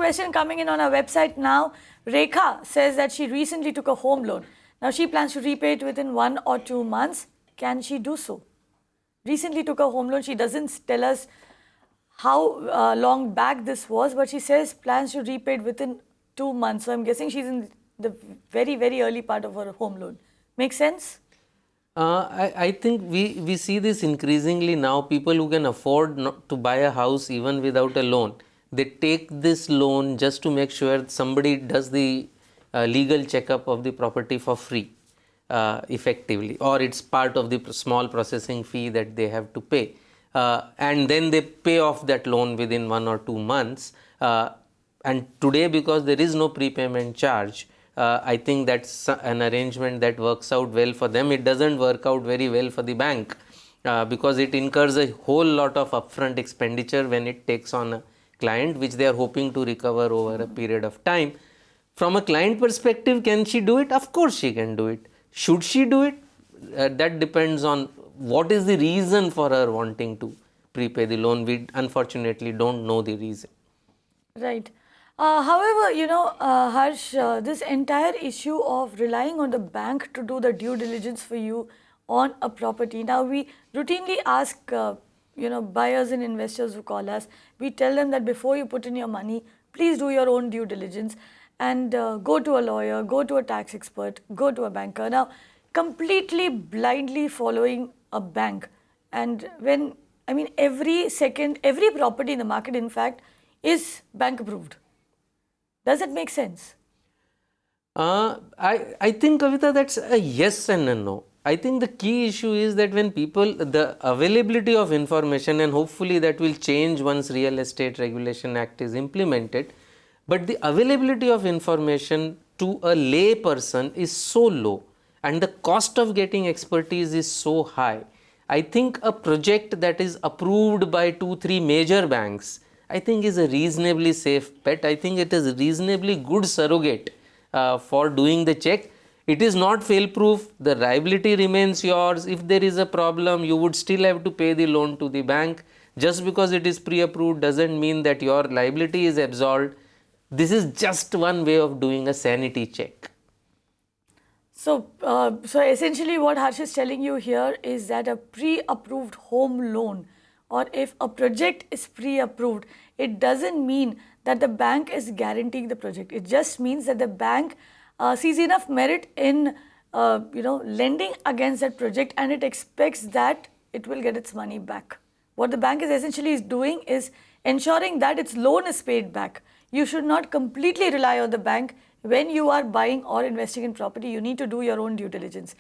question coming in on our website now. Rekha says that she recently took a home loan. Now she plans to repay it within 1 or 2 months. Can she do so? Recently took a home loan. She doesn't tell us how long back this was, but she says plans to repay it within 2 months. So I'm guessing she's in the very, very early part of her home loan. Make sense? I think we see this increasingly now. People who can afford not to buy a house even without a loan, they take this loan just to make sure somebody does the legal checkup of the property for free, effectively, or it's part of the small processing fee that they have to pay. And then they pay off that loan within 1 or 2 months. And today, because there is no prepayment charge, I think that's an arrangement that works out well for them. It doesn't work out very well for the bank because it incurs a whole lot of upfront expenditure when it takes on a client, which they are hoping to recover over a period of time. From a client perspective, can she do it? Of course she can do it. Should she do it? That depends on what is the reason for her wanting to prepay the loan. We unfortunately don't know the reason. Right. However, Harsh, this entire issue of relying on the bank to do the due diligence for you on a property. Now, we routinely ask, buyers and investors who call us, we tell them that before you put in your money, please do your own due diligence and go to a lawyer, go to a tax expert, go to a banker. Now, completely blindly following a bank. And every property in the market, in fact, is bank approved. Does it make sense? I think, Kavita, that's a yes and a no. I think the key issue is that when the availability of information, and hopefully that will change once Real Estate Regulation Act is implemented, but the availability of information to a lay person is so low and the cost of getting expertise is so high. I think a project that is approved by 2-3 major banks, I think is a reasonably safe bet. I think it is a reasonably good surrogate for doing the check. It is not fail-proof. The liability remains yours. If there is a problem, you would still have to pay the loan to the bank. Just because it is pre-approved doesn't mean that your liability is absolved. This is just one way of doing a sanity check. So essentially what Harsh is telling you here is that a pre-approved home loan, or if a project is pre-approved, it doesn't mean that the bank is guaranteeing the project. It just means that the bank sees enough merit in lending against that project, and it expects that it will get its money back. What the bank is essentially doing is ensuring that its loan is paid back. You should not completely rely on the bank when you are buying or investing in property. You need to do your own due diligence.